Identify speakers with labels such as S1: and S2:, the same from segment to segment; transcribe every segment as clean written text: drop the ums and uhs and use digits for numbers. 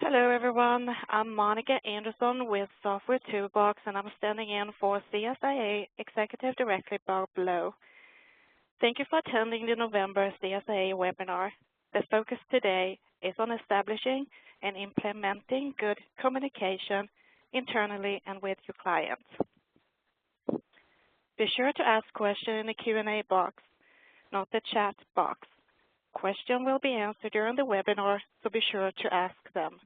S1: Hello, everyone. I'm Monica Anderson with Software Toolbox, and I'm standing in for CSIA Executive Director Bob Lowe. Thank you for attending the November CSIA webinar. The focus today is on establishing and implementing good communication internally and with your clients. Be sure to ask questions in the Q&A box, not the chat box. Questions will be answered during the webinar, so be sure to ask them.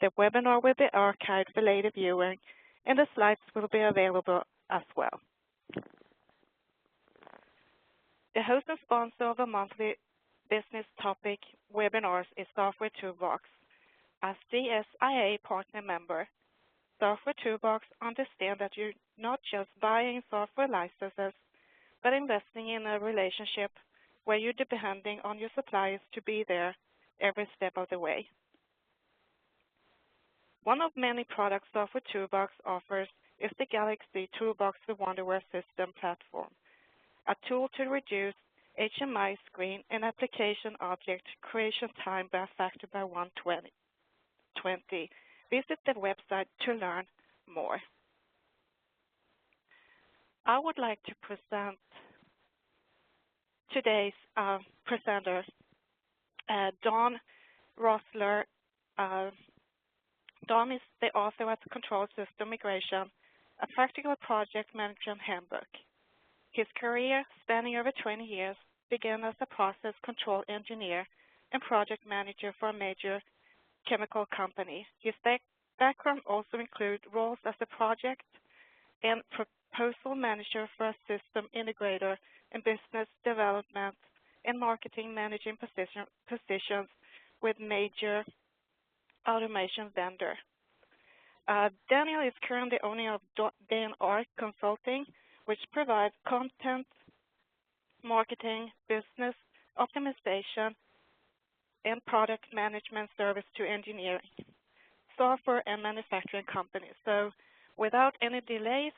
S1: The webinar will be archived for later viewing, and the slides will be available as well. The host and sponsor of the monthly business topic webinars is Software Toolbox. As CSIA partner member, Software Toolbox understands that you're not just buying software licenses, but investing in a relationship where you're depending on your suppliers to be there every step of the way. One of many products Software Toolbox offers is the Galaxy Toolbox the Wonderware System platform, a tool to reduce HMI screen and application object creation time by a factor by 120. Visit the website to learn more. I would like to present today's presenter, Don Rossler. Don is the author of Control System Migration, a practical project management handbook. His career, spanning over 20 years, began as a process control engineer and project manager for a major chemical company. His background also includes roles as a project and proposal manager for a system integrator and business development and marketing managing positions with major automation vendor. Daniel is currently owner of DNR Consulting, which provides content, marketing, business optimization, and product management service to engineering, software, and manufacturing companies. So without any delays,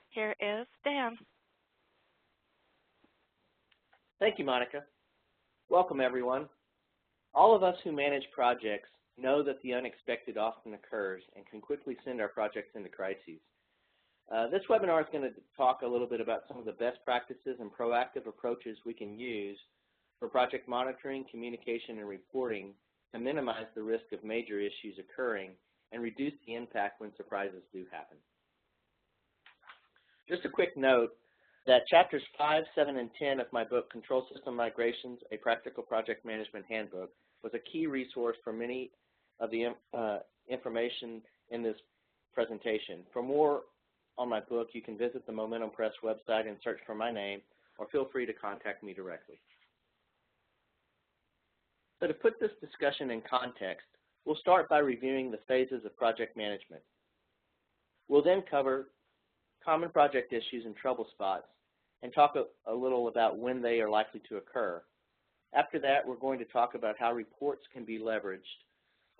S1: here is Dan.
S2: Thank you, Monica. Welcome, everyone. All of us who manage projects know that the unexpected often occurs and can quickly send our projects into crises. This webinar is going to talk a little bit about some of the best practices and proactive approaches we can use for project monitoring, communication, and reporting to minimize the risk of major issues occurring and reduce the impact when surprises do happen. Just a quick note that chapters 5, 7, and 10 of my book, Control System Migrations, A Practical Project Management Handbook, was a key resource for many of the information in this presentation. For more on my book, you can visit the Momentum Press website and search for my name, or feel free to contact me directly. So to put this discussion in context, we'll start by reviewing the phases of project management. We'll then cover common project issues and trouble spots and talk a little about when they are likely to occur. After that, we're going to talk about how reports can be leveraged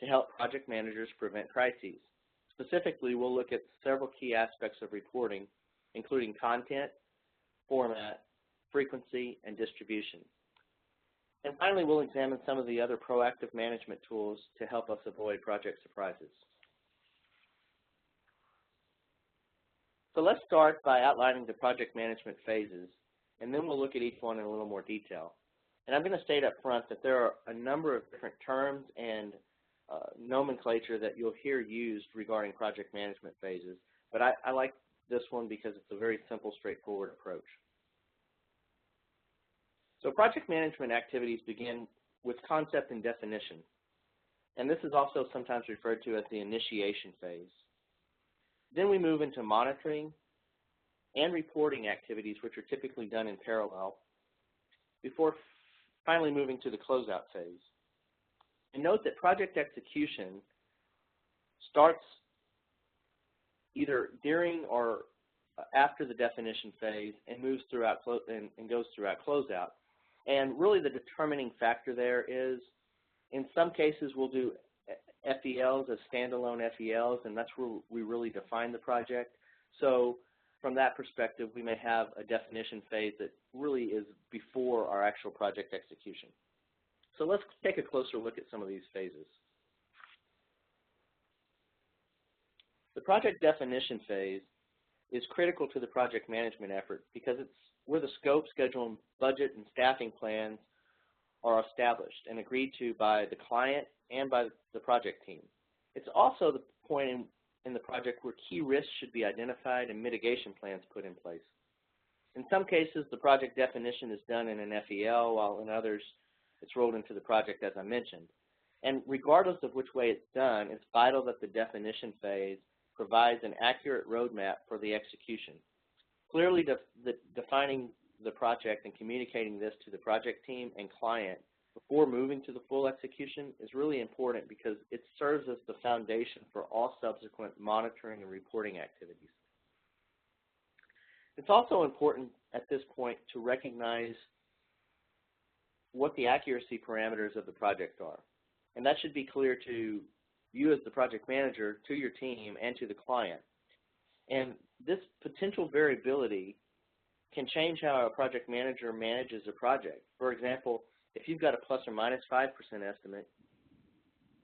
S2: to help project managers prevent crises. Specifically, we'll look at several key aspects of reporting, including content, format, frequency, and distribution. And finally, we'll examine some of the other proactive management tools to help us avoid project surprises. So let's start by outlining the project management phases, and then we'll look at each one in a little more detail. And I'm going to state up front that there are a number of different terms and nomenclature that you'll hear used regarding project management phases, but I like this one because it's a very simple, straightforward approach. So project management activities begin with concept and definition, and this is also sometimes referred to as the initiation phase. Then we move into monitoring and reporting activities, which are typically done in parallel, before finally moving to the closeout phase. And note that project execution starts either during or after the definition phase and moves throughout and goes throughout closeout. And really the determining factor there is, in some cases we'll do FELs as standalone FELs, and that's where we really define the project. So from that perspective, we may have a definition phase that really is before our actual project execution. So let's take a closer look at some of these phases. The project definition phase is critical to the project management effort because it's where the scope, schedule, budget, and staffing plans are established and agreed to by the client and by the project team. It's also the point in the project where key risks should be identified and mitigation plans put in place. In some cases, the project definition is done in an FEL, while in others, it's rolled into the project as I mentioned. And regardless of which way it's done, it's vital that the definition phase provides an accurate roadmap for the execution. Clearly defining the project and communicating this to the project team and client before moving to the full execution is really important because it serves as the foundation for all subsequent monitoring and reporting activities. It's also important at this point to recognize what the accuracy parameters of the project are. And that should be clear to you as the project manager, to your team, and to the client. And this potential variability can change how a project manager manages a project. For example, if you've got a plus or minus 5% estimate,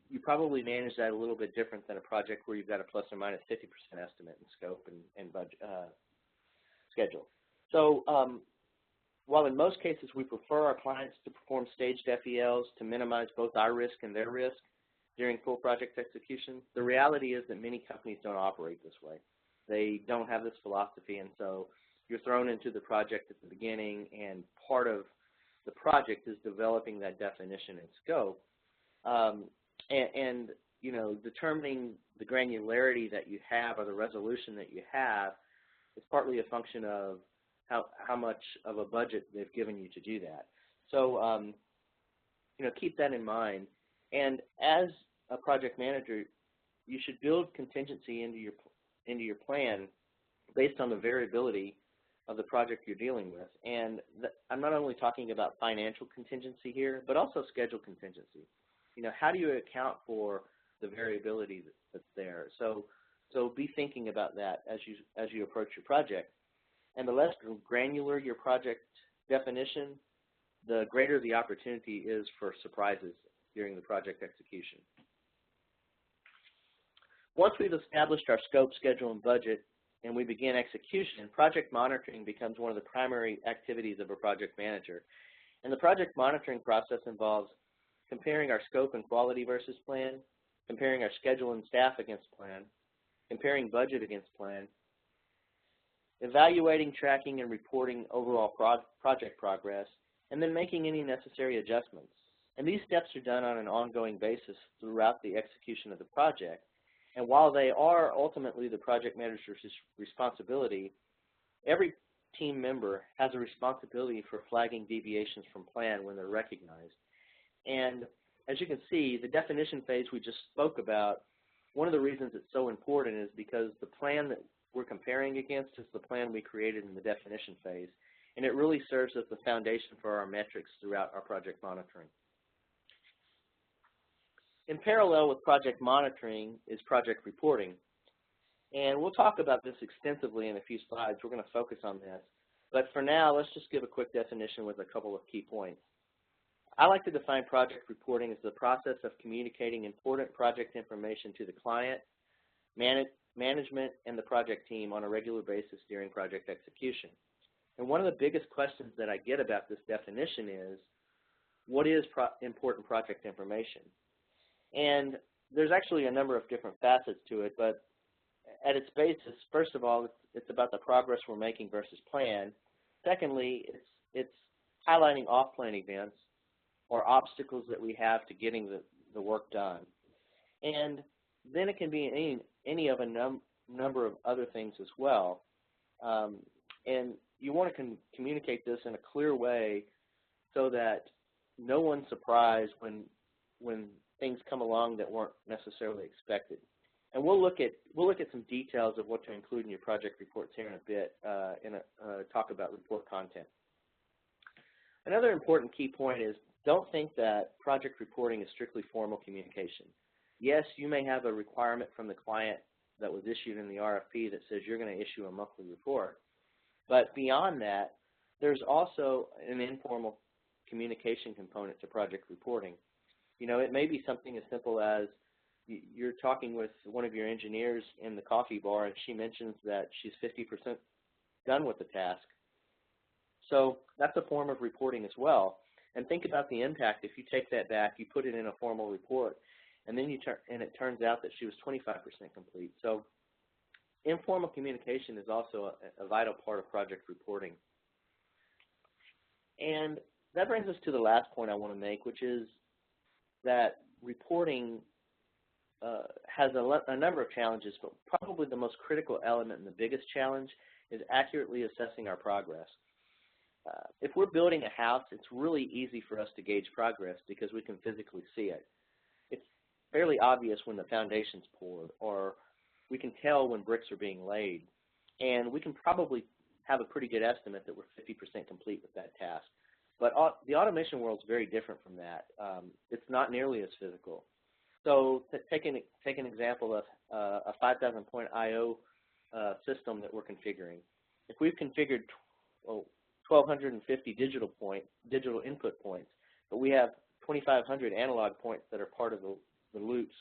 S2: you probably manage that a little bit different than a project where you've got a plus or minus 50% estimate in scope and budget, schedule. So while in most cases we prefer our clients to perform staged FELs to minimize both our risk and their risk during full project execution, the reality is that many companies don't operate this way. They don't have this philosophy, and so you're thrown into the project at the beginning, and part of the project is developing that definition and scope. And you know, determining the granularity that you have or the resolution that you have is partly a function of how much of a budget they've given you to do that. So, you know, keep that in mind. And as a project manager, you should build contingency into your plan based on the variability of the project you're dealing with. And I'm not only talking about financial contingency here, but also schedule contingency. You know, how do you account for the variability that's there? So be thinking about that as you approach your project. And the less granular your project definition, the greater the opportunity is for surprises during the project execution. Once we've established our scope, schedule, and budget, and we begin execution, project monitoring becomes one of the primary activities of a project manager. And the project monitoring process involves comparing our scope and quality versus plan, comparing our schedule and staff against plan, comparing budget against plan, evaluating, tracking, and reporting overall project progress, and then making any necessary adjustments. And these steps are done on an ongoing basis throughout the execution of the project. And while they are ultimately the project manager's responsibility, every team member has a responsibility for flagging deviations from plan when they're recognized. And as you can see, the definition phase we just spoke about, one of the reasons it's so important is because the plan that we're comparing against is the plan we created in the definition phase, and it really serves as the foundation for our metrics throughout our project monitoring. In parallel with project monitoring is project reporting, and we'll talk about this extensively in a few slides. We're going to focus on this, but for now, let's just give a quick definition with a couple of key points. I like to define project reporting as the process of communicating important project information to the client, management, and the project team on a regular basis during project execution. And one of the biggest questions that I get about this definition is, what is important project information? And there's actually a number of different facets to it, but at its basis, first of all, it's about the progress we're making versus plan. Secondly, it's highlighting off-plan events or obstacles that we have to getting the work done. And then it can be any of a number of other things as well. And you want to communicate this in a clear way so that no one's surprised when things come along that weren't necessarily expected. And we'll look at some details of what to include in your project reports here in a bit talk about report content. Another important key point is, don't think that project reporting is strictly formal communication. Yes, you may have a requirement from the client that was issued in the RFP that says you're going to issue a monthly report. But beyond that, there's also an informal communication component to project reporting. You know, it may be something as simple as you're talking with one of your engineers in the coffee bar, and she mentions that she's 50% done with the task. So that's a form of reporting as well. And think about the impact if you take that back, you put it in a formal report, and then it turns out that she was 25% complete. So informal communication is also a vital part of project reporting. And that brings us to the last point I want to make, which is that reporting has a number of challenges, but probably the most critical element and the biggest challenge is accurately assessing our progress. If we're building a house, it's really easy for us to gauge progress because we can physically see it. It's fairly obvious when the foundation's poured, or we can tell when bricks are being laid, and we can probably have a pretty good estimate that we're 50% complete with that task. But the automation world is very different from that. It's not nearly as physical. So to take an example of a 5,000-point I/O system that we're configuring. If we've configured 1,250 digital input points, but we have 2,500 analog points that are part of the loops,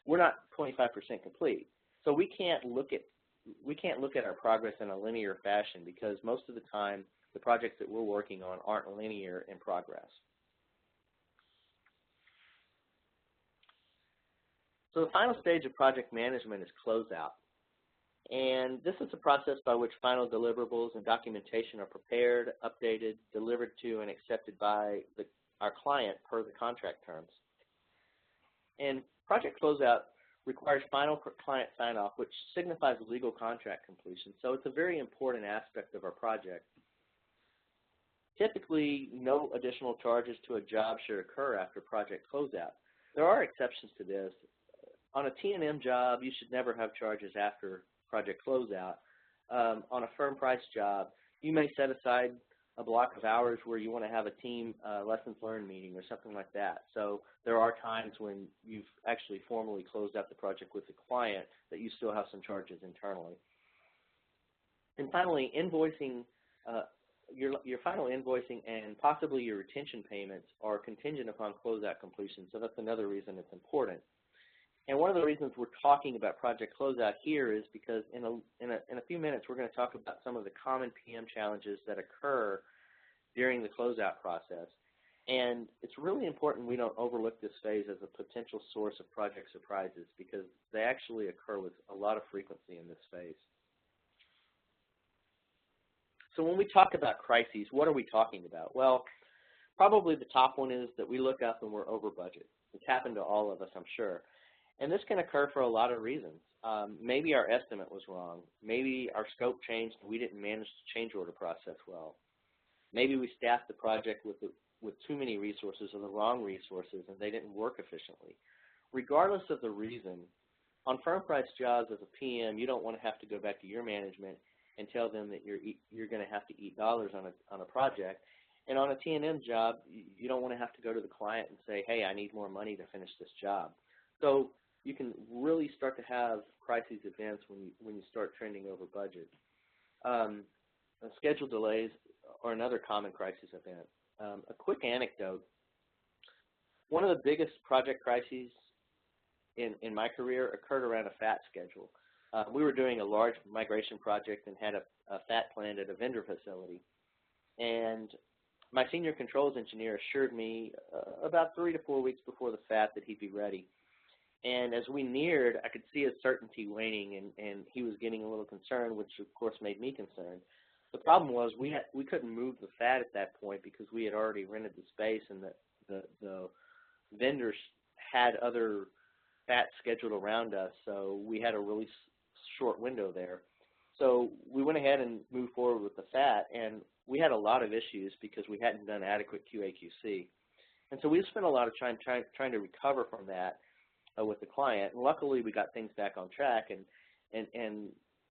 S2: we're not 25% complete. So we can't look at our progress in a linear fashion because most of the time the projects that we're working on aren't linear in progress. So the final stage of project management is closeout. And this is a process by which final deliverables and documentation are prepared, updated, delivered to, and accepted by our client per the contract terms. And project closeout requires final client sign-off, which signifies legal contract completion. So it's a very important aspect of our project. Typically, no additional charges to a job should occur after project closeout. There are exceptions to this. On a T&M job, you should never have charges after project closeout. On a firm price job, you may set aside a block of hours where you want to have a team lessons learned meeting or something like that. So there are times when you've actually formally closed out the project with the client that you still have some charges internally. And finally, invoicing, your final invoicing and possibly your retention payments are contingent upon closeout completion, so that's another reason it's important. And one of the reasons we're talking about project closeout here is because in a few minutes we're going to talk about some of the common PM challenges that occur during the closeout process. And it's really important we don't overlook this phase as a potential source of project surprises because they actually occur with a lot of frequency in this phase. So when we talk about crises, what are we talking about? Well, probably the top one is that we look up and we're over budget. It's happened to all of us, I'm sure. And this can occur for a lot of reasons. Maybe our estimate was wrong. Maybe our scope changed and we didn't manage the change order process well. Maybe we staffed the project with too many resources or the wrong resources and they didn't work efficiently. Regardless of the reason, on firm price jobs as a PM, you don't want to have to go back to your management and tell them that you're going to have to eat dollars on a project. And on a T&M job, you don't want to have to go to the client and say, hey, I need more money to finish this job. So you can really start to have crisis events when you start trending over budget. Schedule delays are another common crisis event. A quick anecdote, one of the biggest project crises in my career occurred around a FAT schedule. We were doing a large migration project and had a FAT planned at a vendor facility. And my senior controls engineer assured me about 3 to 4 weeks before the FAT that he'd be ready. And as we neared, I could see his certainty waning, and he was getting a little concerned, which of course made me concerned. The problem was we couldn't move the FAT at that point because we had already rented the space, and the vendors had other FAT scheduled around us, so we had a really short window there. So we went ahead and moved forward with the FAT, and we had a lot of issues because we hadn't done adequate QA/QC. And so we spent a lot of time trying to recover from that with the client. And luckily, we got things back on track, and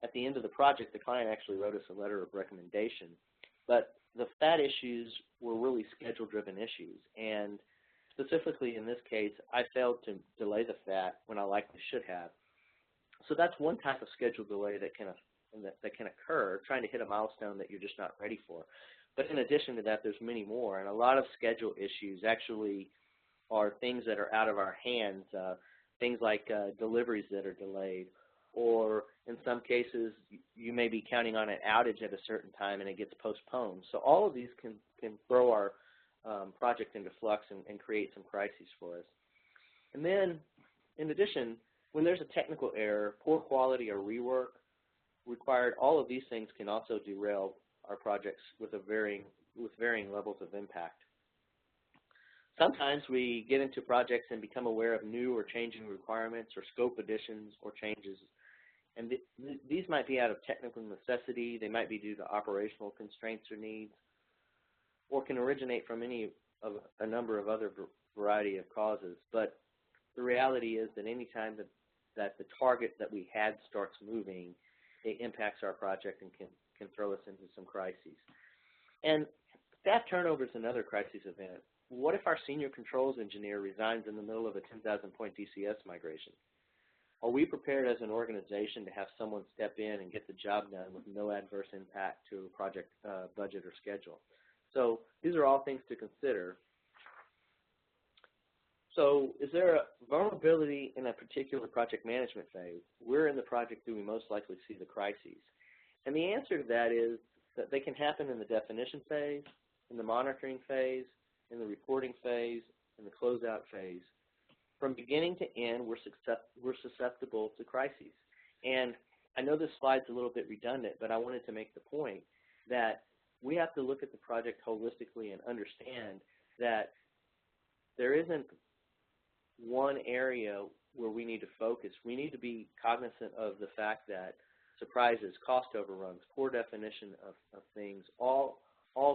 S2: at the end of the project, the client actually wrote us a letter of recommendation. But the FAT issues were really schedule-driven issues, and specifically in this case, I failed to delay the FAT when I likely should have. So that's one type of schedule delay that can occur, trying to hit a milestone that you're just not ready for. But in addition to that, there's many more, and a lot of schedule issues actually are things that are out of our hands, things like deliveries that are delayed, or in some cases you may be counting on an outage at a certain time and it gets postponed. So all of these can throw our project into flux and create some crises for us. And then, in addition, when there's a technical error, poor quality or rework required, all of these things can also derail our projects with varying levels of impact. Sometimes we get into projects and become aware of new or changing requirements or scope additions or changes. And these might be out of technical necessity, they might be due to operational constraints or needs, or can originate from a number of other variety of causes. But the reality is that any time that the target that we had starts moving, it impacts our project and can throw us into some crises. And staff turnover is another crisis event. What if our senior controls engineer resigns in the middle of a 10,000-point DCS migration? Are we prepared as an organization to have someone step in and get the job done with no adverse impact to a project budget or schedule? So these are all things to consider. So is there a vulnerability in a particular project management phase? Where in the project do we most likely see the crises? And the answer to that is that they can happen in the definition phase, in the monitoring phase, in the reporting phase, in the closeout phase. From beginning to end, we're susceptible to crises. And I know this slide's a little bit redundant, but I wanted to make the point that we have to look at the project holistically and understand that there isn't one area where we need to focus. We need to be cognizant of the fact that surprises, cost overruns, poor definition of things all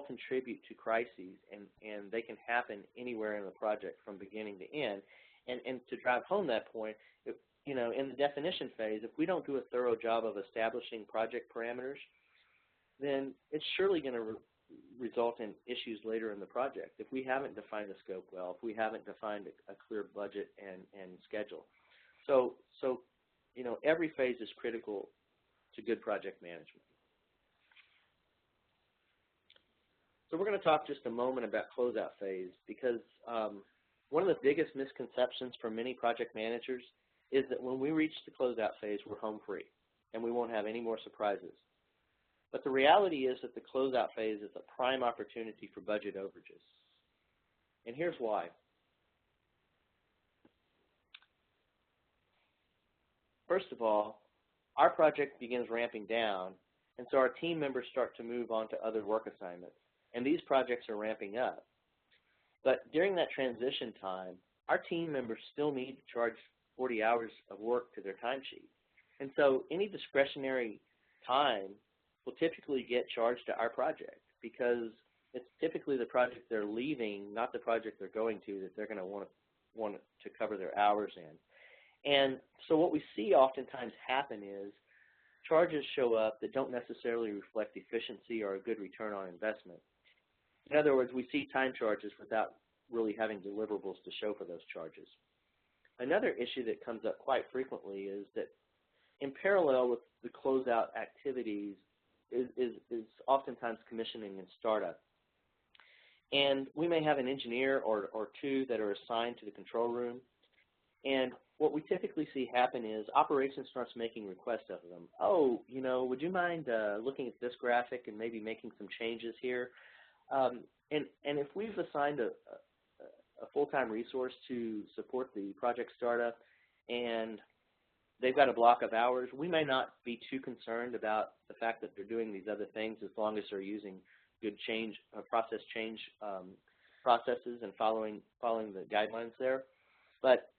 S2: contribute to crises, and they can happen anywhere in the project from beginning to end. And to drive home that point, in the definition phase, if we don't do a thorough job of establishing project parameters, then it's surely going to result in issues later in the project if we haven't defined the scope well, if we haven't defined a clear budget and schedule. So every phase is critical to good project management. So we're going to talk just a moment about closeout phase because one of the biggest misconceptions for many project managers is that when we reach the closeout phase, we're home free and we won't have any more surprises. But the reality is that the closeout phase is a prime opportunity for budget overages. And here's why. First of all, our project begins ramping down, and so our team members start to move on to other work assignments. And these projects are ramping up. But during that transition time, our team members still need to charge 40 hours of work to their timesheet. And so any discretionary time will typically get charged to our project because it's typically the project they're leaving, not the project they're going to, that they're going to want to cover their hours in. And so what we see oftentimes happen is charges show up that don't necessarily reflect efficiency or a good return on investment. In other words, we see time charges without really having deliverables to show for those charges. Another issue that comes up quite frequently is that in parallel with the closeout activities is oftentimes commissioning and startup. And we may have an engineer or two that are assigned to the control room. And what we typically see happen is operations starts making requests of them. Oh, would you mind looking at this graphic and maybe making some changes here? And if we've assigned a full-time resource to support the project startup and they've got a block of hours, we may not be too concerned about the fact that they're doing these other things as long as they're using good process change processes and following the guidelines there. But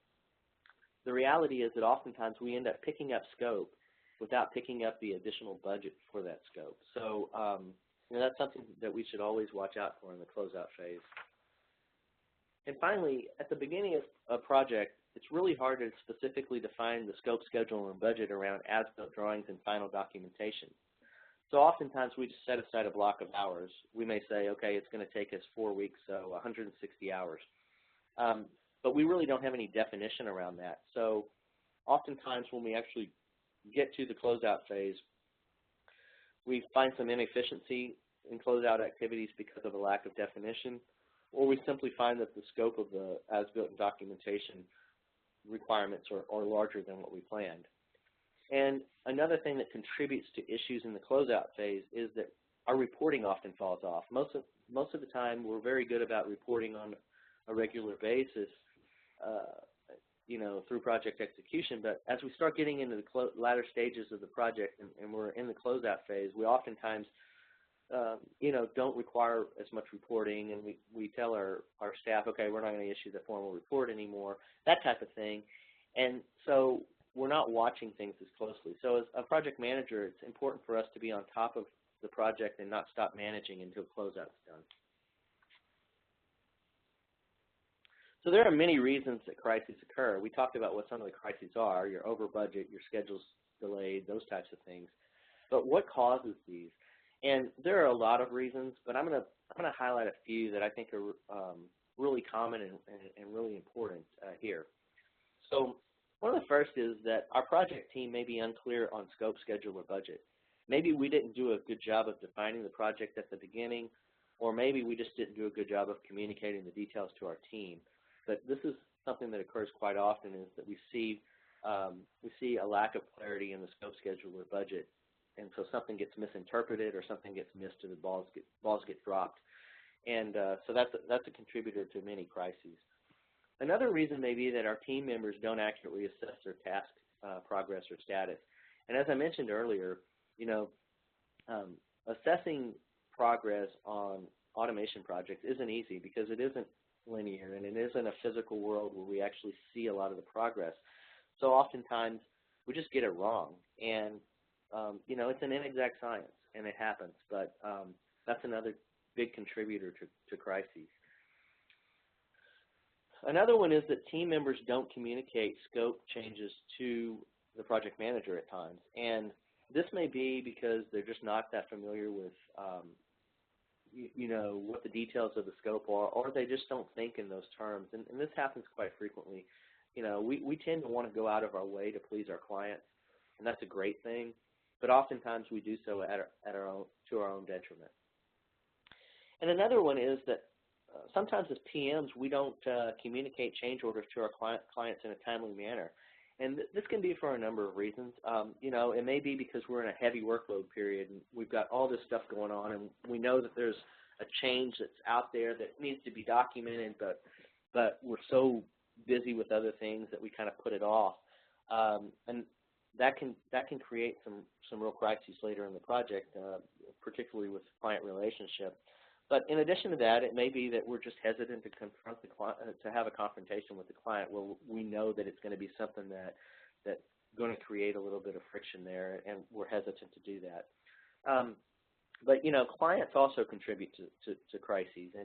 S2: the reality is that oftentimes we end up picking up scope without picking up the additional budget for that scope. So that's something that we should always watch out for in the closeout phase. And finally, at the beginning of a project, it's really hard to specifically define the scope, schedule, and budget around as-built drawings and final documentation. So oftentimes we just set aside a block of hours. We may say, okay, it's going to take us 4 weeks, so 160 hours. But we really don't have any definition around that. So oftentimes when we actually get to the closeout phase, we find some inefficiency in closeout activities because of a lack of definition, or we simply find that the scope of the as-built and documentation requirements are larger than what we planned. And another thing that contributes to issues in the closeout phase is that our reporting often falls off. Most of the time, we're very good about reporting on a regular basis, through project execution. But as we start getting into the latter stages of the project and we're in the closeout phase, we oftentimes, don't require as much reporting, and we tell our staff, okay, we're not going to issue the formal report anymore, that type of thing. And so we're not watching things as closely. So as a project manager, it's important for us to be on top of the project and not stop managing until closeout's done. So there are many reasons that crises occur. We talked about what some of the crises are: you're over budget, your schedule's delayed, those types of things. But what causes these? And there are a lot of reasons, but I'm going to highlight a few that I think are really common and really important here. So one of the first is that our project team may be unclear on scope, schedule, or budget. Maybe we didn't do a good job of defining the project at the beginning, or maybe we just didn't do a good job of communicating the details to our team. But this is something that occurs quite often, is that we see a lack of clarity in the scope, schedule, or budget, and so something gets misinterpreted or something gets missed, or the balls get dropped, and so that's a contributor to many crises. Another reason may be that our team members don't accurately assess their task progress or status. And as I mentioned earlier, assessing progress on automation projects isn't easy because it isn't linear and it isn't a physical world where we actually see a lot of the progress. So oftentimes we just get it wrong, and it's an inexact science, and it happens. But that's another big contributor to crises. Another one is that team members don't communicate scope changes to the project manager at times, and this may be because they're just not that familiar with what the details of the scope are, or they just don't think in those terms, and this happens quite frequently. We tend to want to go out of our way to please our clients, and that's a great thing, but oftentimes we do so to our own detriment. And another one is that sometimes as PMs, we don't communicate change orders to our clients in a timely manner. And this can be for a number of reasons. It may be because we're in a heavy workload period and we've got all this stuff going on, and we know that there's a change that's out there that needs to be documented, but we're so busy with other things that we kind of put it off. And that can create some real crises later in the project, particularly with client relationship. But in addition to that, it may be that we're just hesitant to confront the client, to have a confrontation with the client where we know that it's going to be something that's going to create a little bit of friction there, and we're hesitant to do that. But clients also contribute to crises,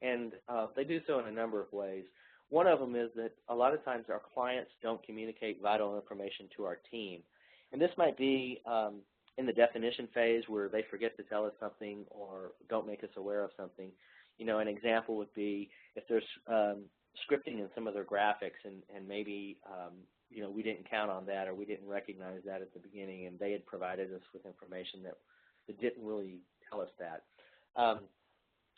S2: and they do so in a number of ways. One of them is that a lot of times our clients don't communicate vital information to our team, and this might be in the definition phase where they forget to tell us something or don't make us aware of something. An example would be if there's scripting in some of their graphics and maybe, we didn't count on that or we didn't recognize that at the beginning, and they had provided us with information that didn't really tell us that.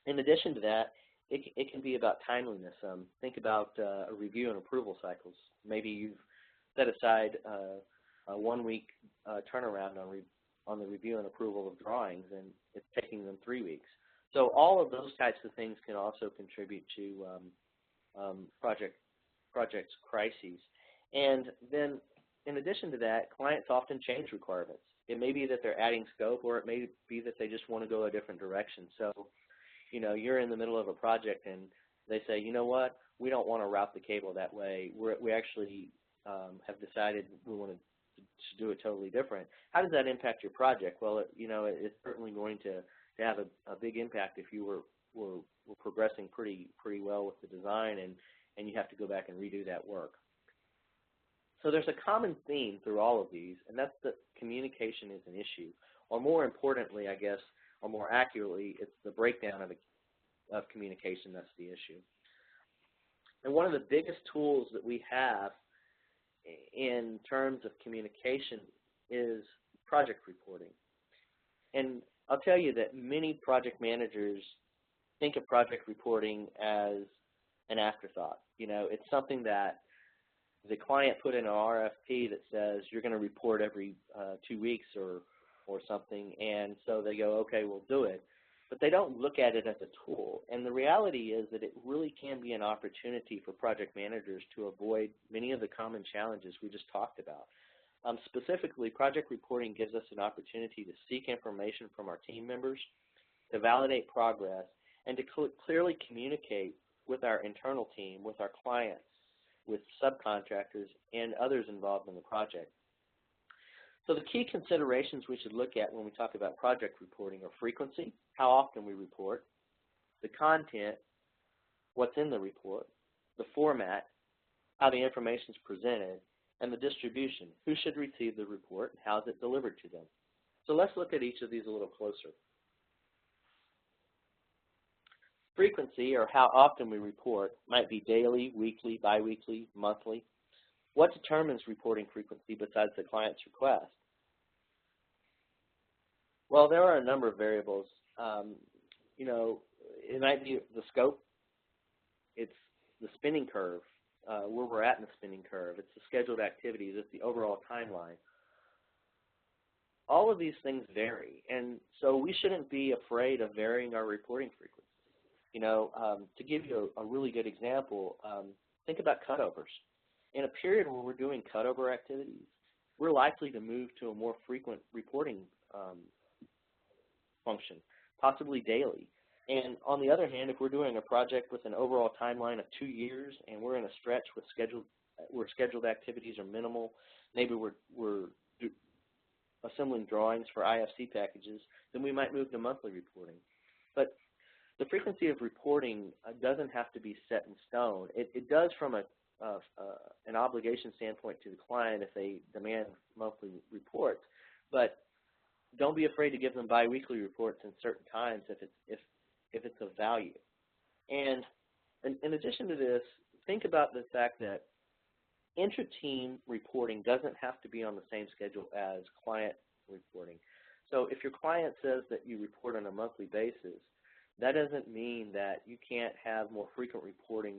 S2: In addition to that, it can be about timeliness. Think about review and approval cycles. Maybe you've set aside a 1 week turnaround on the review and approval of drawings, and it's taking them 3 weeks. So all of those types of things can also contribute to projects crises. And then in addition to that, clients often change requirements. It may be that they're adding scope, or it may be that they just want to go a different direction. So, you're in the middle of a project and they say, you know what, we don't want to route the cable that way. We actually have decided we want to do it totally different. How does that impact your project? Well, it's certainly going to have a big impact if you were progressing pretty well with the design, and you have to go back and redo that work. So there's a common theme through all of these, and that's that communication is an issue. Or more importantly, I guess, or more accurately, it's the breakdown of communication that's the issue. And one of the biggest tools that we have in terms of communication is project reporting. And I'll tell you that many project managers think of project reporting as an afterthought. You know, it's something that the client put in an RFP that says you're going to report every 2 weeks or something, and so they go, okay, we'll do it. But they don't look at it as a tool. And the reality is that it really can be an opportunity for project managers to avoid many of the common challenges we just talked about. Specifically, project reporting gives us an opportunity to seek information from our team members, to validate progress, and to clearly communicate with our internal team, with our clients, with subcontractors, and others involved in the project. So the key considerations we should look at when we talk about project reporting are frequency, how often we report, the content, what's in the report, the format, how the information is presented, and the distribution, who should receive the report, and how is it delivered to them. So let's look at each of these a little closer. Frequency, or how often we report, might be daily, weekly, biweekly, monthly. What determines reporting frequency besides the client's request? Well, there are a number of variables. You know, it might be the scope. It's the spending curve, where we're at in the spending curve. It's the scheduled activities. It's the overall timeline. All of these things vary, and so we shouldn't be afraid of varying our reporting frequency. You know, to give you a really good example, think about cutovers. In a period where we're doing cutover activities, we're likely to move to a more frequent reporting function, possibly daily. And on the other hand, if we're doing a project with an overall timeline of 2 years and we're in a stretch where scheduled activities are minimal, maybe we're assembling drawings for IFC packages, then we might move to monthly reporting. But the frequency of reporting doesn't have to be set in stone. It does from an obligation standpoint to the client if they demand monthly reports, but don't be afraid to give them biweekly reports in certain times if it's of value. And in addition to this, think about the fact that intra-team reporting doesn't have to be on the same schedule as client reporting. So if your client says that you report on a monthly basis, that doesn't mean that you can't have more frequent reporting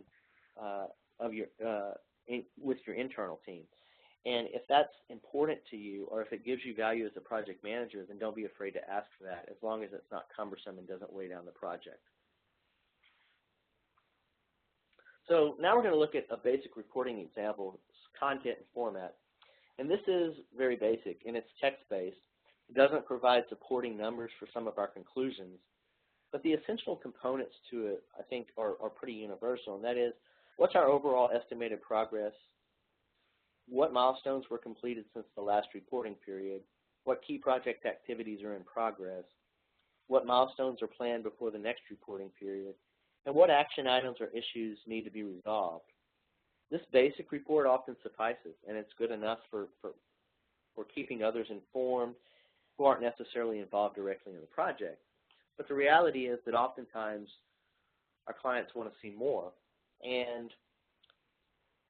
S2: with your internal team. And if that's important to you, or if it gives you value as a project manager, then don't be afraid to ask for that, as long as it's not cumbersome and doesn't weigh down the project. So now we're going to look at a basic reporting example, content and format. And this is very basic, and it's text-based. It doesn't provide supporting numbers for some of our conclusions. But the essential components to it, I think, are pretty universal, and that is, what's our overall estimated progress? What milestones were completed since the last reporting period? What key project activities are in progress? What milestones are planned before the next reporting period? And what action items or issues need to be resolved? This basic report often suffices, and it's good enough for keeping others informed who aren't necessarily involved directly in the project. But the reality is that oftentimes our clients want to see more, and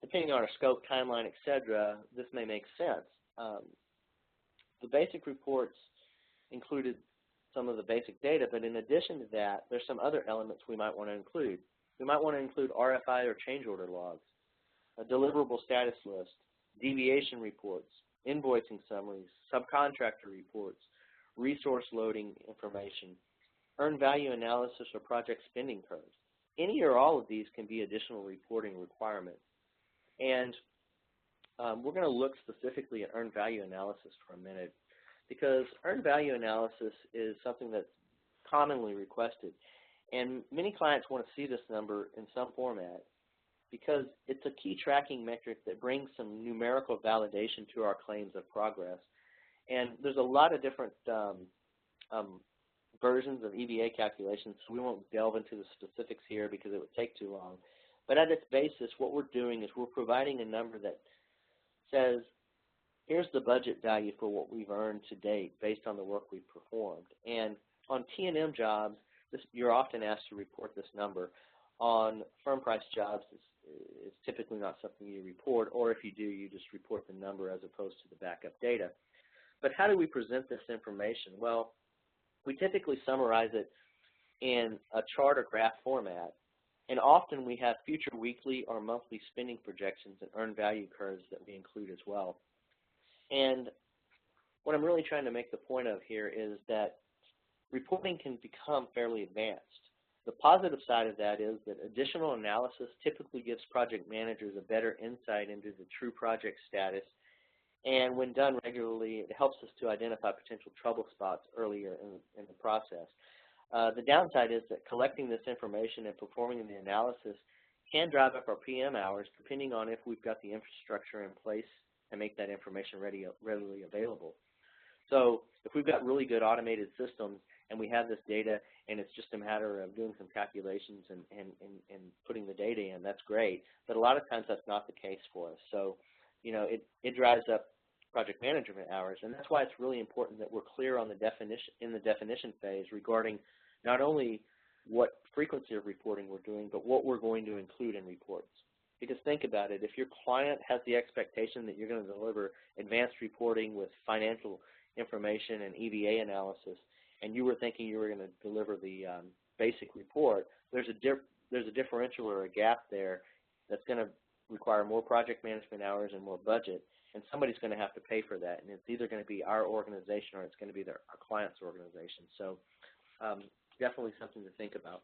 S2: depending on our scope, timeline, etc., this may make sense. The basic reports included some of the basic data, but in addition to that, there's some other elements we might want to include. We might want to include RFI or change order logs, a deliverable status list, deviation reports, invoicing summaries, subcontractor reports, resource loading information, earned value analysis or project spending curves. Any or all of these can be additional reporting requirements. And we're going to look specifically at earned value analysis for a minute, because earned value analysis is something that's commonly requested. And many clients want to see this number in some format because it's a key tracking metric that brings some numerical validation to our claims of progress. And there's a lot of different versions of EVA calculations, so we won't delve into the specifics here because it would take too long. But at its basis, what we're doing is we're providing a number that says, here's the budget value for what we've earned to date based on the work we've performed. And on T&M jobs, you're often asked to report this number. On firm price jobs, it's typically not something you report, or if you do, you just report the number as opposed to the backup data. But how do we present this information? Well, we typically summarize it in a chart or graph format. And often we have future weekly or monthly spending projections and earned value curves that we include as well. And what I'm really trying to make the point of here is that reporting can become fairly advanced. The positive side of that is that additional analysis typically gives project managers a better insight into the true project status, and when done regularly, it helps us to identify potential trouble spots earlier in the process. The downside is that collecting this information and performing the analysis can drive up our PM hours depending on if we've got the infrastructure in place to make that information readily available. So if we've got really good automated systems and we have this data and it's just a matter of doing some calculations and putting the data in, that's great. But a lot of times that's not the case for us. So, you know, it drives up project management hours, and that's why it's really important that we're clear on the definition in the definition phase regarding not only what frequency of reporting we're doing, but what we're going to include in reports. Because think about it, if your client has the expectation that you're going to deliver advanced reporting with financial information and EVA analysis, and you were thinking you were going to deliver the basic report, there's a differential or a gap there that's going to require more project management hours and more budget, and somebody's going to have to pay for that, and it's either going to be our organization or it's going to be our client's organization. So definitely something to think about.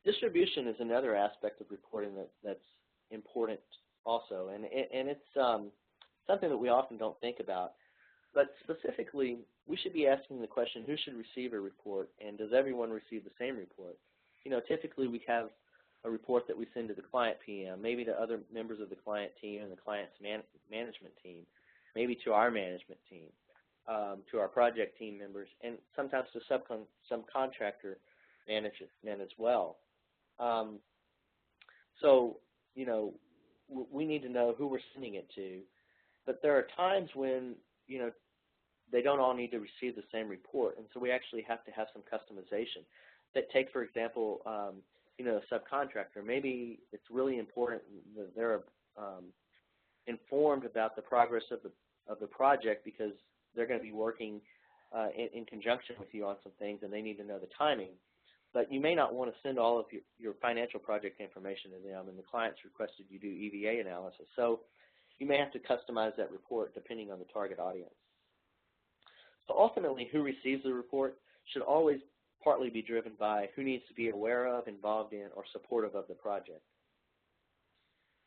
S2: Distribution is another aspect of reporting that's important also, and it's something that we often don't think about. But specifically, we should be asking the question, who should receive a report, and does everyone receive the same report? You know, typically we have a report that we send to the client PM, maybe to other members of the client team and the client's management team, maybe to our management team, to our project team members, and sometimes to subcontractor management as well. So, you know, we need to know who we're sending it to, but there are times when, you know, they don't all need to receive the same report, and so we actually have to have some customization. That take, for example, you know, a subcontractor. Maybe it's really important that they're informed about the progress of the project because they're going to be working in conjunction with you on some things, and they need to know the timing. But you may not want to send all of your financial project information to them, and the client's requested you do EVA analysis. So you may have to customize that report depending on the target audience. So ultimately, who receives the report should always partly be driven by who needs to be aware of, involved in, or supportive of the project.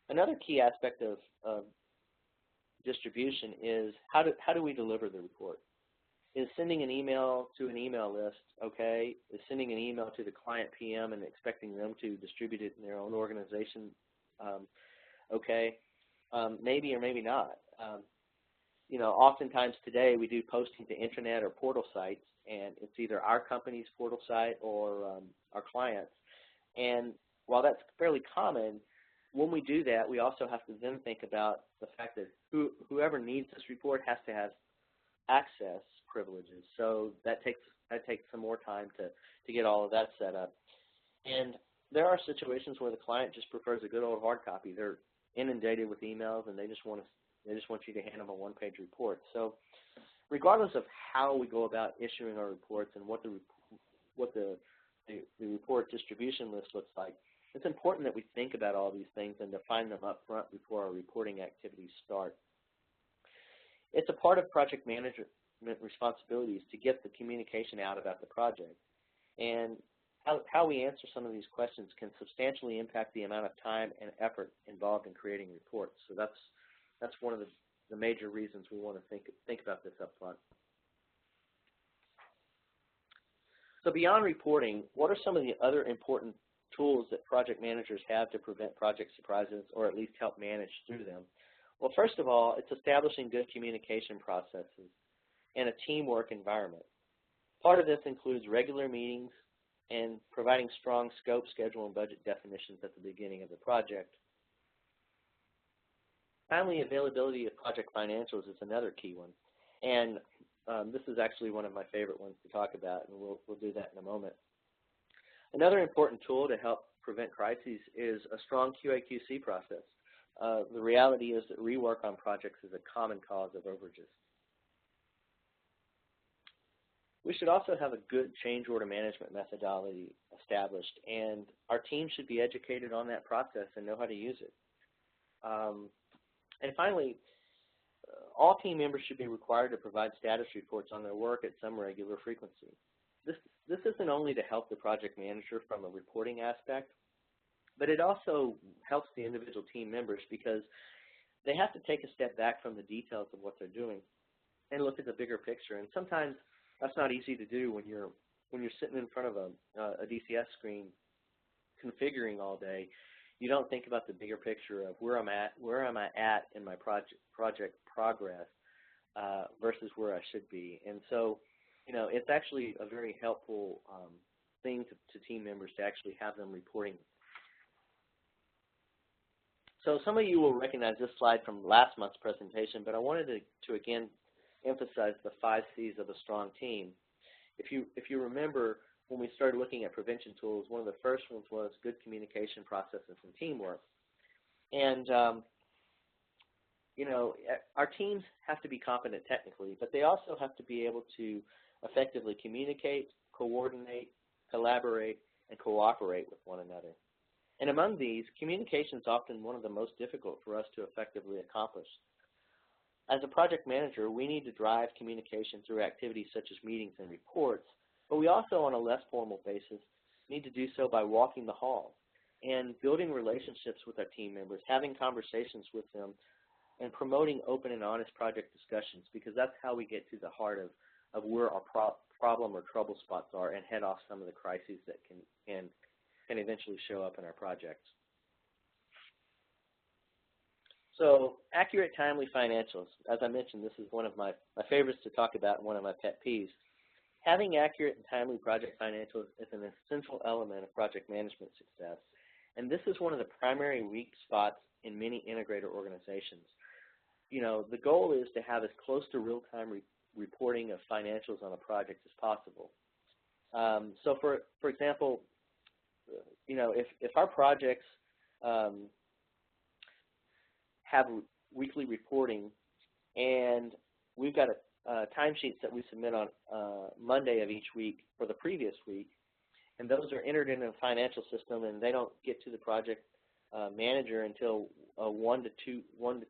S2: Another key aspect of distribution is how do we deliver the report? Is sending an email to an email list okay? Is sending an email to the client PM and expecting them to distribute it in their own organization okay? Maybe or maybe not. You know, oftentimes today we do posting to intranet or portal sites, and it's either our company's portal site or our clients. And while that's fairly common, when we do that, we also have to then think about the fact that whoever needs this report has to have access privileges. So that takes some more time to get all of that set up. And there are situations where the client just prefers a good old hard copy. They're inundated with emails, and they just want you to hand them a one-page report. So regardless of how we go about issuing our reports and what the report distribution list looks like, it's important that we think about all these things and define them up front before our reporting activities start. It's a part of project management responsibilities to get the communication out about the project. And how we answer some of these questions can substantially impact the amount of time and effort involved in creating reports. So that's one of the major reasons we want to think about this up front. So beyond reporting, what are some of the other important tools that project managers have to prevent project surprises or at least help manage through them? Well, first of all, it's establishing good communication processes and a teamwork environment. Part of this includes regular meetings and providing strong scope, schedule, and budget definitions at the beginning of the project. Timely availability of project financials is another key one. And this is actually one of my favorite ones to talk about, and we'll do that in a moment. Another important tool to help prevent crises is a strong QA/QC process. The reality is that rework on projects is a common cause of overages. We should also have a good change order management methodology established, and our team should be educated on that process and know how to use it. And finally, all team members should be required to provide status reports on their work at some regular frequency. This isn't only to help the project manager from a reporting aspect, but it also helps the individual team members because they have to take a step back from the details of what they're doing and look at the bigger picture. And sometimes that's not easy to do when you're sitting in front of a DCS screen configuring all day. You don't think about the bigger picture of where am I at in my project progress versus where I should be. And so, it's actually a very helpful thing to team members to actually have them reporting. So some of you will recognize this slide from last month's presentation, but I wanted to again emphasize the 5 C's of a strong team. If you remember, when we started looking at prevention tools, one of the first ones was good communication processes and teamwork. And our teams have to be competent technically, but they also have to be able to effectively communicate, coordinate, collaborate, and cooperate with one another. And among these, communication is often one of the most difficult for us to effectively accomplish. As a project manager, we need to drive communication through activities such as meetings and reports, but we also, on a less formal basis, need to do so by walking the halls and building relationships with our team members, having conversations with them, and promoting open and honest project discussions, because that's how we get to the heart of where our problem or trouble spots are and head off some of the crises that can eventually show up in our projects. So accurate, timely financials. As I mentioned, this is one of my favorites to talk about and one of my pet peeves. Having accurate and timely project financials is an essential element of project management success. And this is one of the primary weak spots in many integrator organizations. The goal is to have as close to real-time reporting of financials on a project as possible. So for example, if our projects have weekly reporting and we've got timesheets that we submit on Monday of each week for the previous week, and those are entered in a financial system and they don't get to the project manager until 1 to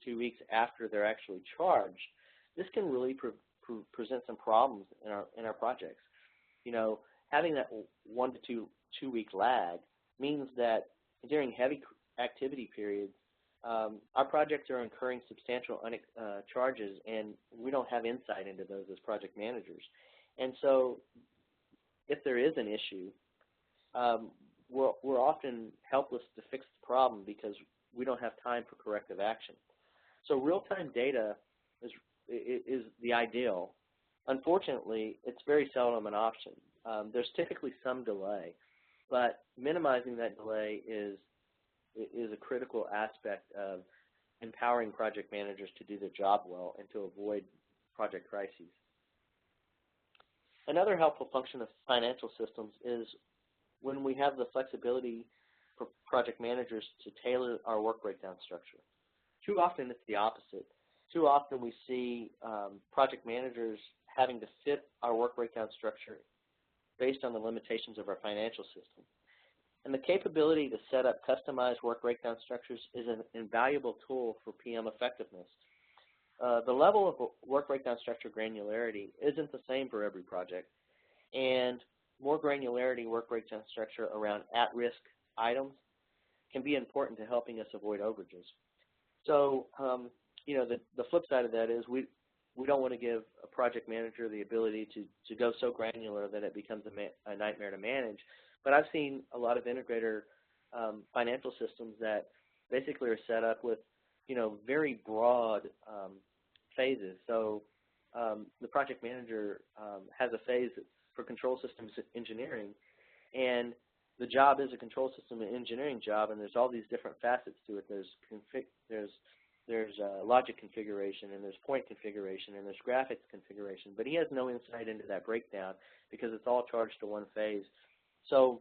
S2: 2 weeks after they're actually charged, this can really present some problems in our projects. Having that 1 to 2 week lag means that during heavy activity periods, our projects are incurring substantial charges, and we don't have insight into those as project managers. And so if there is an issue, we're often helpless to fix the problem because we don't have time for corrective action. So real-time data is the ideal. Unfortunately, it's very seldom an option. There's typically some delay, but minimizing that delay is a critical aspect of empowering project managers to do their job well and to avoid project crises. Another helpful function of financial systems is when we have the flexibility for project managers to tailor our work breakdown structure. Too often it's the opposite. Too often we see project managers having to fit our work breakdown structure based on the limitations of our financial system. And the capability to set up customized work breakdown structures is an invaluable tool for PM effectiveness. The level of work breakdown structure granularity isn't the same for every project, and more granularity work breakdown structure around at-risk items can be important to helping us avoid overages. So, the flip side of that is we don't want to give a project manager the ability to go so granular that it becomes a nightmare to manage. But I've seen a lot of integrator financial systems that basically are set up with, very broad phases. So the project manager has a phase for control systems engineering, and the job is a control system engineering job, and there's all these different facets to it. There's logic configuration, and there's point configuration, and there's graphics configuration, but he has no insight into that breakdown because it's all charged to one phase. So,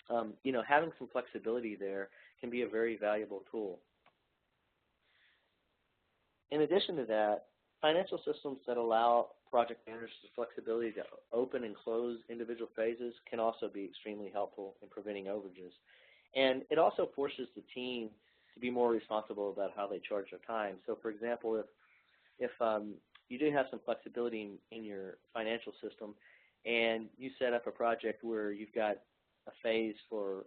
S2: having some flexibility there can be a very valuable tool. In addition to that, financial systems that allow project managers the flexibility to open and close individual phases can also be extremely helpful in preventing overages. And it also forces the team to be more responsible about how they charge their time. So, for example, if you do have some flexibility in your financial system, and you set up a project where you've got a phase for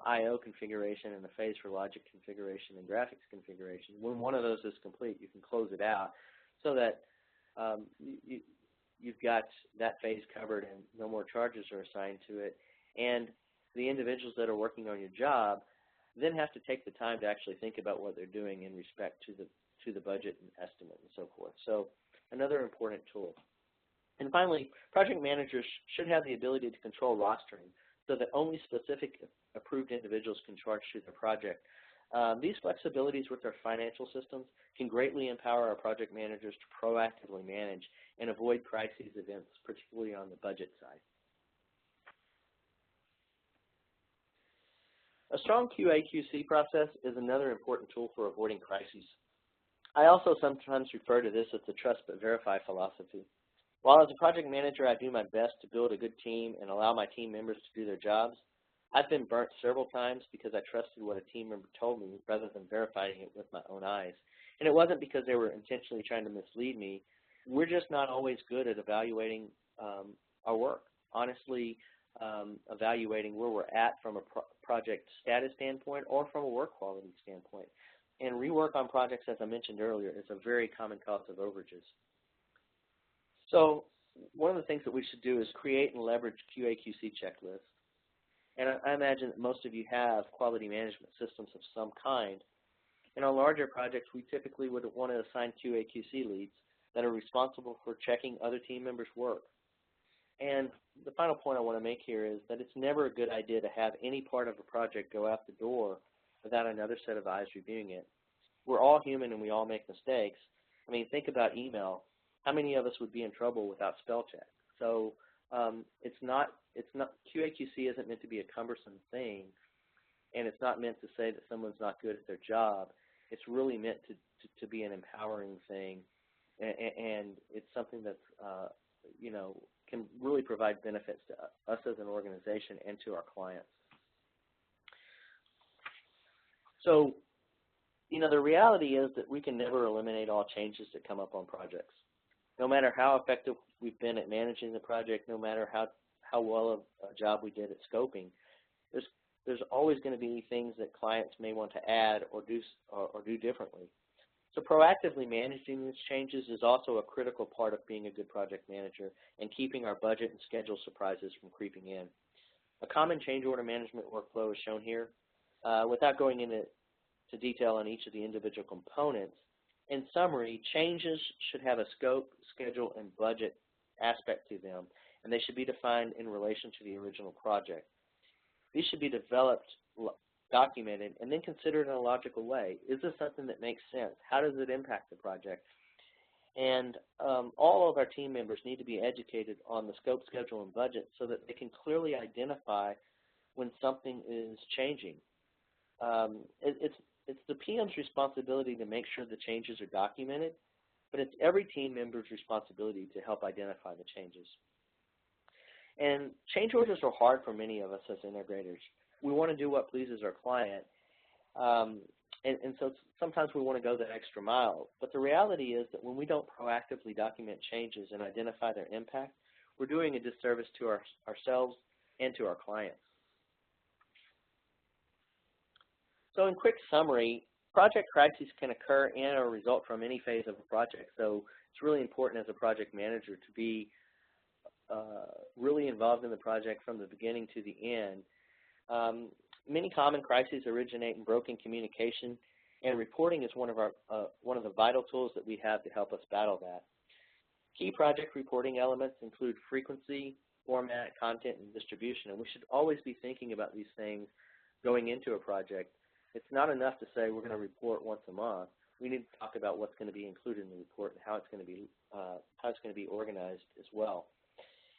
S2: I/O configuration and a phase for logic configuration and graphics configuration. When one of those is complete, you can close it out so that you've got that phase covered and no more charges are assigned to it. And the individuals that are working on your job then have to take the time to actually think about what they're doing in respect to the budget and estimate and so forth. So another important tool. And finally, project managers should have the ability to control rostering so that only specific approved individuals can charge through their project. These flexibilities with our financial systems can greatly empower our project managers to proactively manage and avoid crises events, particularly on the budget side. A strong QA/QC process is another important tool for avoiding crises. I also sometimes refer to this as the trust but verify philosophy. While as a project manager I do my best to build a good team and allow my team members to do their jobs, I've been burnt several times because I trusted what a team member told me rather than verifying it with my own eyes. And it wasn't because they were intentionally trying to mislead me. We're just not always good at evaluating our work. Honestly, evaluating where we're at from a project status standpoint or from a work quality standpoint. And rework on projects, as I mentioned earlier, is a very common cause of overages. So one of the things that we should do is create and leverage QA/QC checklists. And I imagine that most of you have quality management systems of some kind. In our larger projects, we typically would want to assign QA/QC leads that are responsible for checking other team members' work. And the final point I want to make here is that it's never a good idea to have any part of a project go out the door without another set of eyes reviewing it. We're all human and we all make mistakes. I mean, think about email. How many of us would be in trouble without spell check? So QA/QC isn't meant to be a cumbersome thing, and it's not meant to say that someone's not good at their job. It's really meant to be an empowering thing, and it's something that's can really provide benefits to us as an organization and to our clients. So, the reality is that we can never eliminate all changes that come up on projects. No matter how effective we've been at managing the project, no matter how well a job we did at scoping, there's always going to be things that clients may want to add or do differently. So proactively managing these changes is also a critical part of being a good project manager and keeping our budget and schedule surprises from creeping in. A common change order management workflow is shown here. Without going into detail on each of the individual components, in summary, changes should have a scope, schedule, and budget aspect to them, and they should be defined in relation to the original project. These should be developed, documented, and then considered in a logical way. Is this something that makes sense? How does it impact the project? And all of our team members need to be educated on the scope, schedule, and budget so that they can clearly identify when something is changing. It's the PM's responsibility to make sure the changes are documented, but it's every team member's responsibility to help identify the changes. And change orders are hard for many of us as integrators. We want to do what pleases our client, and so sometimes we want to go the extra mile. But the reality is that when we don't proactively document changes and identify their impact, we're doing a disservice to ourselves and to our clients. So in quick summary, project crises can occur and or result from any phase of a project. So it's really important as a project manager to be really involved in the project from the beginning to the end. Many common crises originate in broken communication, and reporting is one of the vital tools that we have to help us battle that. Key project reporting elements include frequency, format, content, and distribution, and we should always be thinking about these things going into a project. It's not enough to say we're going to report once a month. We need to talk about what's going to be included in the report and how it's going to be organized as well.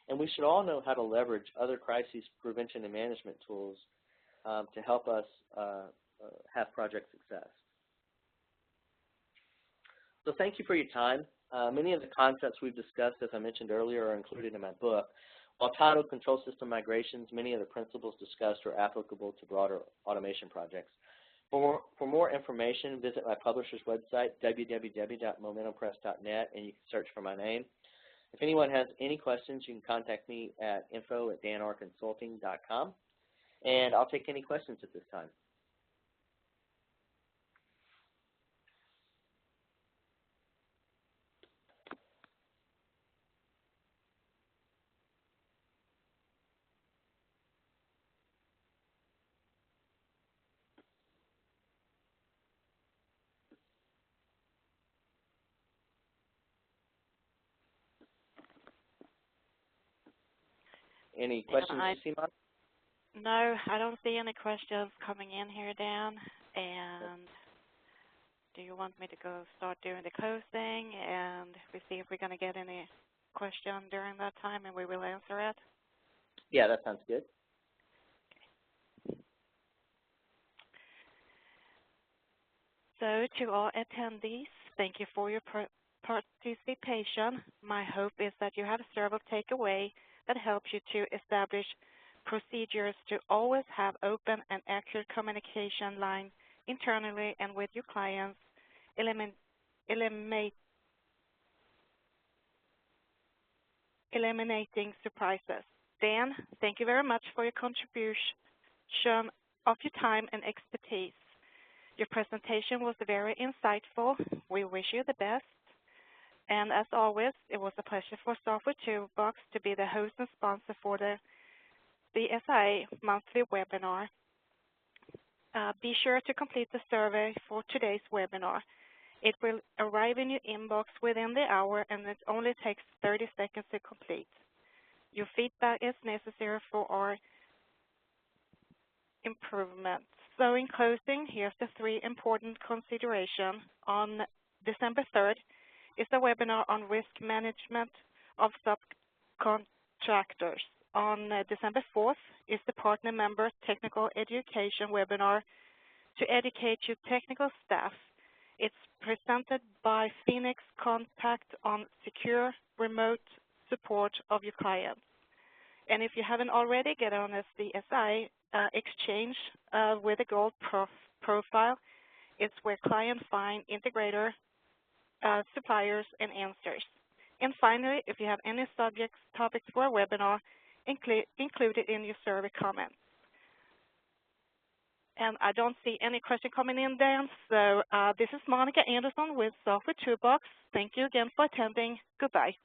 S2: And we should all know how to leverage other crisis prevention and management tools to help us have project success. So thank you for your time. Many of the concepts we've discussed, as I mentioned earlier, are included in my book. While titled Control System Migrations, many of the principles discussed are applicable to broader automation projects. For more information, visit my publisher's website, www.momentumpress.net, and you can search for my name. If anyone has any questions, you can contact me at info@danrconsulting.com, and I'll take any questions at this time. Any questions you see, Monica?
S1: No, I don't see any questions coming in here, Dan. And do you want me to go start doing the closing and we see if we're going to get any question during that time and we will answer it?
S2: Yeah, that sounds good.
S1: So to all attendees, thank you for your participation. My hope is that you have several takeaways that helps you to establish procedures to always have open and accurate communication line internally and with your clients, eliminating surprises. Dan, thank you very much for your contribution of your time and expertise. Your presentation was very insightful. We wish you the best. And as always, it was a pleasure for Software Toolbox to be the host and sponsor for the CSIA monthly webinar. Be sure to complete the survey for today's webinar. It will arrive in your inbox within the hour, and it only takes 30 seconds to complete. Your feedback is necessary for our improvements. So in closing, here's the 3 important considerations. On December 3rd is the webinar on risk management of subcontractors. On December 4th is the partner member technical education webinar to educate your technical staff. It's presented by Phoenix Contact on secure remote support of your clients. And if you haven't already, get on a CSIA exchange with a gold profile. It's where clients find integrator, suppliers, and answers. And finally, if you have any topics for a webinar, include it in your survey comments. And I don't see any question coming in, Dan. So this is Monica Anderson with Software Toolbox. Thank you again for attending. Goodbye.